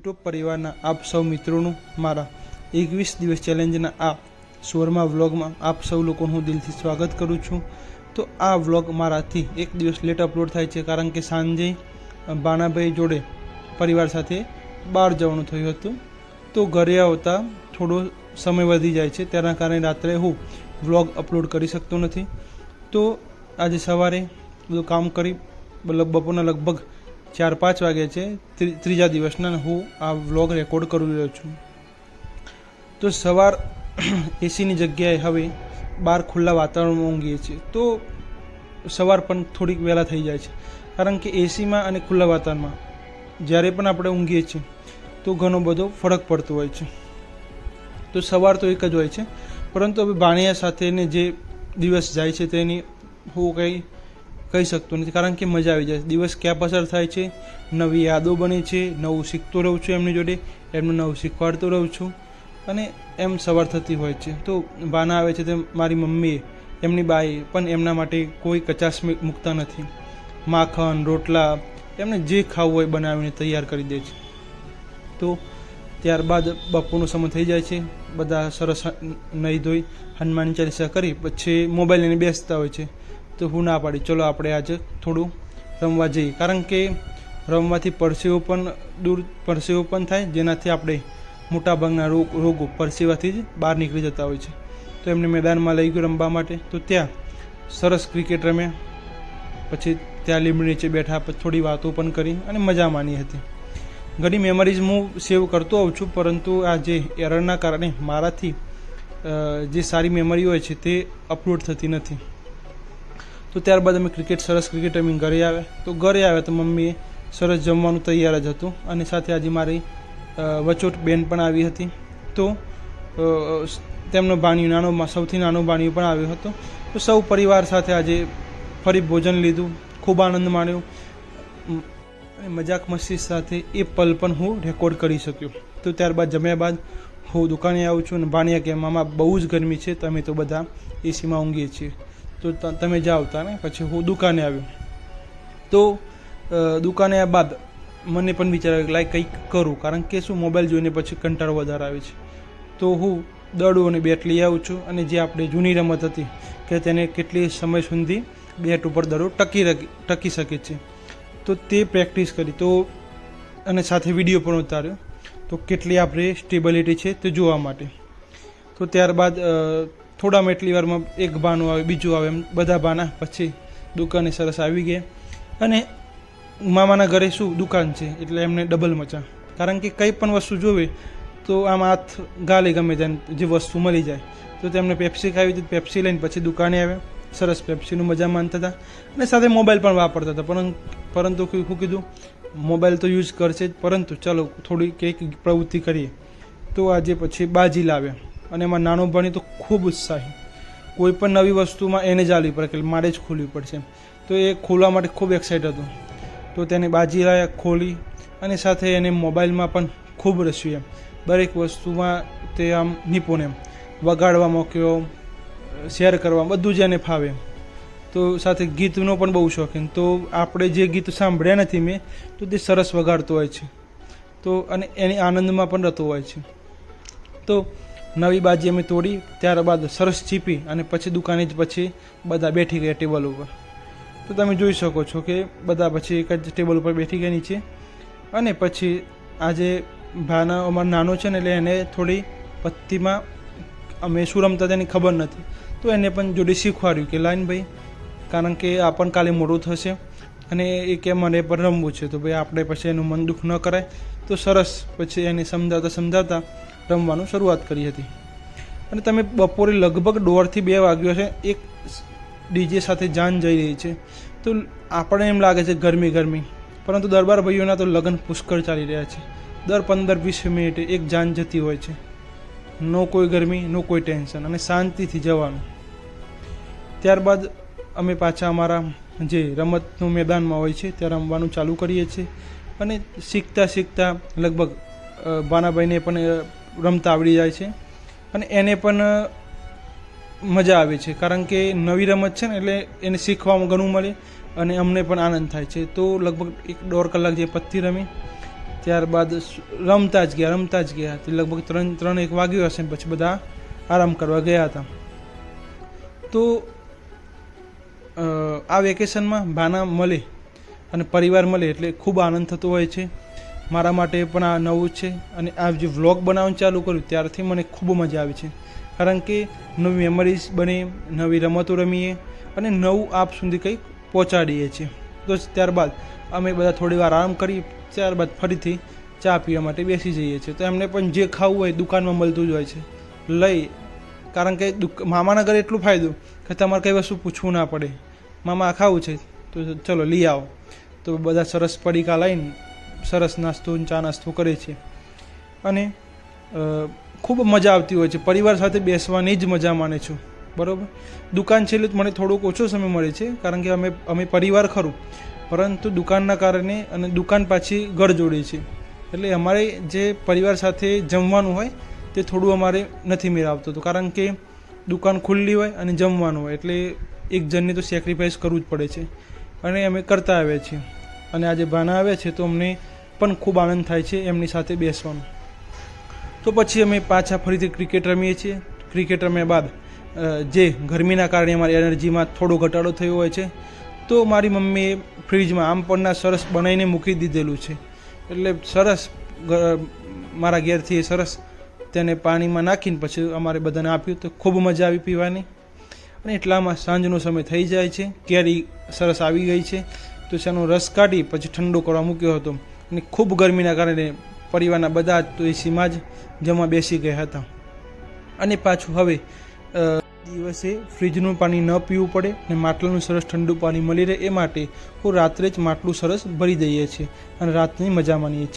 YouTube પરિવારના આપ સૌ મિત્રોનું મારા 21 દિવસ ચેલેન્જના આ 16મા વ્લોગમાં આપ સૌ લોકોનું હું દિલથી સ્વાગત કરું છું। તો આ વ્લોગ મારાથી એક દિવસ લેટ અપલોડ થાય છે, કારણ કે સાંજે બાનાભાઈ જોડે પરિવાર સાથે બહાર જવાનું થયું હતું। તો ઘરે આવતા થોડો સમય વધી જાય છે, તેના કારણે રાત્રે હું વ્લોગ અપલોડ કરી શકતો નથી। તો આજે સવારે બધું કામ કરી બપોરના લગભગ 4-5 વાગ્યા છે, ત્રીજા દિવસના હું આ વ્લોગ રેકોર્ડ કરી રહ્યો છું। તો સવાર એસીની જગ્યાએ હવે બહાર ખુલ્લા વાતાવરણમાં ઊંઘીએ છીએ, તો સવાર પણ થોડીક વહેલા થઈ જાય છે, કારણ કે એસીમાં અને ખુલ્લા વાતાવરણમાં જ્યારે પણ આપણે ઊંઘીએ છીએ તો ઘણો બધો ફરક પડતો હોય છે। તો સવાર તો એક જ હોય છે, પરંતુ હવે ભાણિયા સાથેને જે દિવસ જાય છે તેની હું કંઈ કહી શકતો નથી, કારણ કે મજા આવી જાય। દિવસ ક્યાં પસાર થાય છે, નવી યાદો બને છે, નવું શીખતો રહું છું એમની જોડે, એમનું નવું શીખવાડતો રહું છું, અને એમ સવાર થતી હોય છે। તો બાના આવે છે તે મારી મમ્મીએ, એમની બાએ પણ એમના માટે કોઈ કચાશ મૂકતા નથી। માખણ, રોટલા, એમને જે ખાવું હોય બનાવીને તૈયાર કરી દે છે। તો ત્યારબાદ બપોરનો સમય થઈ જાય છે, બધા સરસ નહીં ધોઈ હનુમાન ચાલીસા કરી પછી મોબાઈલ લઈને બેસતા હોય છે। તો હું ના પાડી, ચલો આપણે આજે થોડું રમવા જઈએ, કારણ કે રમવાથી પરસેવો પણ થાય, જેનાથી આપણે મોટાભાગના રોગો પરસેવાથી જ બહાર નીકળી જતા હોય છે। તો એમને મેદાનમાં લઈ ગયો રમવા માટે, તો ત્યાં સરસ ક્રિકેટ રમ્યા, પછી ત્યાં લીંબડી નીચે બેઠા, પછી થોડી વાતો પણ કરી અને મજા માની હતી। ઘણી મેમરીઝ હું સેવ કરતો હોઉં છું, પરંતુ આ જે એરરના કારણે મારાથી જે સારી મેમરી હોય છે તે અપલોડ થતી નથી। તો ત્યારબાદ અમે સરસ ક્રિકેટ રમીને ઘરે આવ્યા। તો ઘરે આવ્યા તો મમ્મીએ સરસ જમવાનું તૈયાર જ હતું, અને સાથે આજે મારી વચોટ બેન પણ આવી હતી। તો તેમનો ભાણિયો સૌથી નાનો ભાણિયો પણ આવ્યો હતો। તો સૌ પરિવાર સાથે આજે ફરી ભોજન લીધું, ખૂબ આનંદ માણ્યો, અને મજાક મસ્તી સાથે એ પલ પણ હું રેકોર્ડ કરી શક્યો। તો ત્યારબાદ જમ્યા બાદ હું દુકાને આવું છું, અને ભાણિયા કે મામા બહુ જ ગરમી છે, તમે તો બધા એસીમાં ઊંઘીએ છીએ, તો તમે જાઓ તાને। પછી હું દુકાને આવ્યો। તો દુકાને આવ્યા બાદ મને પણ વિચાર આવ્યો લાઈક કંઈક કરું, કારણ કે શું મોબાઈલ જોઈને પછી કંટાળો વધારે આવે છે। તો હું દડો અને બેટ લઈ આવું છું, અને જે આપણે જૂની રમત હતી કે તેને કેટલી સમય સુધી બેટ ઉપર દડો ટકી શકે છે, તો તે પ્રેક્ટિસ કરી। તો અને સાથે વિડીયો પણ ઉતાર્યો, તો કેટલી આપણે સ્ટેબિલિટી છે તે જોવા માટે। તો ત્યારબાદ થોડામાં એટલી વારમાં એક બાનું આવે, બીજું આવે, એમ બધા બાના પછી દુકાને સરસ આવી ગયા। અને મામાના ઘરે શું દુકાન છે એટલે એમને ડબલ મચા, કારણ કે કંઈ પણ વસ્તુ જોવે તો આમ હાથ ગાલે ગમે ત્યાં જે વસ્તુ મળી જાય। તો તેમને પેપ્સી ખાવી હતી, પેપ્સી લઈને પછી દુકાને આવ્યા, સરસ પેપ્સીનું મજા માનતા હતા, અને સાથે મોબાઈલ પણ વાપરતા હતા। પરંતુ શું કીધું, મોબાઈલ તો યુઝ કરશે જ, પરંતુ ચલો થોડી કંઈક પ્રવૃત્તિ કરીએ। તો આજે પછી બાજી લાવ્યા, અને એમાં નાનો ભાણી તો ખૂબ ઉત્સાહી, કોઈ પણ નવી વસ્તુમાં એને જ આલવી પડે કે મારે જ ખોલવી પડશે, તો એ ખોલવા માટે ખૂબ એક્સાઇટ હતો। તો તેને બાજી લાવ્યા, ખોલી, અને સાથે એને મોબાઈલમાં પણ ખૂબ રસ્યું એમ, દરેક વસ્તુમાં તે આમ નિપુણ, એમ વગાડવા મૂક્યો, શેર કરવા, બધું જ એને ફાવે। તો સાથે ગીતનો પણ બહુ શોખીન, તો આપણે જે ગીત સાંભળ્યા નથી મેં, તો તે સરસ વગાડતો હોય છે, તો અને એની આનંદમાં પણ રહેતો હોય છે। તો નવી બાજી અમે તોડી, ત્યારબાદ સરસ ચીપી, અને પછી દુકાને જ પછી બધા બેઠી ગયા ટેબલ ઉપર। તો તમે જોઈ શકો છો કે બધા પછી એક જ ટેબલ ઉપર બેઠી ગયા નીચે, અને પછી આજે ભાના અમારો નાનો છે ને, એટલે એને થોડી પત્તીમાં અમે શું રમતા તેની ખબર નથી, તો એને પણ જોડે શીખવાડ્યું કે લાઈન ભાઈ, કારણ કે આ પણ કાલે મોડું થશે, અને એ કે મને પણ રમવું છે, તો ભાઈ આપણે પછી એનું મન દુઃખ ન કરાય। તો સરસ પછી એને સમજાવતા રમવાનું શરૂઆત કરી હતી। અને તમે બપોરે લગભગ 1:30 થી 2 વાગ્યો છે, એક ડીજે સાથે જાન જઈ રહી છે। તો આપણને એમ લાગે છે ગરમી, પરંતુ દરબાર ભાઈઓના તો લગ્ન પુષ્કળ ચાલી રહ્યા છે, દર 15-20 મિનિટે એક જાન જતી હોય છે, નો કોઈ ગરમી, નો કોઈ ટેન્શન, અને શાંતિથી જવાનું। ત્યારબાદ અમે પાછા અમારા જે રમતનું મેદાનમાં હોય છે ત્યાં રમવાનું ચાલુ કરીએ છીએ, અને શીખતા લગભગ બાનાભાઈને પણ રમતા આવડી જાય છે, અને એને પણ મજા આવે છે, કારણ કે નવી રમત છે ને, એટલે એને શીખવામાં ઘણું મળે, અને અમને પણ આનંદ થાય છે। તો લગભગ 1-1.5 કલાક જે પત્તી રમી, ત્યારબાદ રમતા જ ગયા તે લગભગ 3-1 વાગ્યો હશે. પછી બધા આરામ કરવા ગયા હતા. તો આ વેકેશનમાં બાના મળે અને પરિવાર મળે એટલે ખૂબ આનંદ થતો હોય છે. મારા માટે પણ આ નવું છે અને આ જે વ્લોગ બનાવવાનું ચાલુ કર્યું ત્યારથી મને ખૂબ મજા આવી છે. કારણ કે નવી મેમરીઝ બને, નવી રમતો રમીએ અને નવું આપ સુધી કંઈક પહોંચાડીએ છીએ. તો ત્યારબાદ અમે બધા થોડી વાર આરામ કરી, ત્યારબાદ ફરીથી ચા પીવા માટે બેસી જઈએ છીએ. તો એમને પણ જે ખાવું હોય દુકાનમાં મળતું જ હોય છે લઈ. કારણ કે મામાના ઘરે એટલું ફાયદો કે તમારે કઈ વસ્તુ પૂછવું ના પડે. મામા આ ખાવું છે તો ચલો લઈ આવો. તો બધા સરસ પડીકા લઈને સરસ નાસ્તો ચા નાસ્તો કરે છે અને ખૂબ મજા આવતી હોય છે. પરિવાર સાથે બેસવાની જ મજા માને છું. બરાબર, દુકાન છે એટલે મને થોડોક ઓછો સમય મળે છે કારણ કે અમે પરિવાર ખરું, પરંતુ દુકાનના કારણે અને દુકાન પાછી ઘર જોડે છે એટલે અમારે જે પરિવાર સાથે જમવાનું હોય તે થોડું અમારે નથી મેળ આવતું હતું. કારણ કે દુકાન ખુલ્લી હોય અને જમવાનું હોય એટલે એક જણને તો સેક્રિફાઈસ કરવું જ પડે છે અને અમે કરતા આવ્યા છીએ. અને આજે ભાના આવે છે તો અમને પણ ખૂબ આનંદ થાય છે એમની સાથે બેસવાનો. તો પછી અમે પાછા ફરીથી ક્રિકેટ રમીએ છીએ. ક્રિકેટ રમ્યા બાદ જે ગરમીના કારણે અમારી એનર્જીમાં થોડો ઘટાડો થયો હોય છે તો મારી મમ્મીએ ફ્રીજમાં આમ પણના સરસ બનાવીને મૂકી દીધેલું છે. એટલે સરસ મારા ઘેરથી સરસ તેને પાણીમાં નાખીને પછી અમારે બધાને આપ્યું તો ખૂબ મજા આવી પીવાની. અને એટલામાં સાંજનો સમય થઈ જાય છે. કેરી સરસ આવી ગઈ છે તો તેનો રસ કાઢી પછી ઠંડો કરવા મૂક્યો હતો અને ખૂબ ગરમીના કારણે પરિવારના બધા તો એસીમાં જ જમવા બેસી ગયા હતા. અને પાછું હવે દિવસે ફ્રીજનું પાણી ન પીવું પડે અને માટલાનું સરસ ઠંડુ પાણી મળી રહે એ માટે હું રાત્રે જ માટલું સરસ ભરી દઈએ છીએ અને રાતની મજા માણીએ છીએ.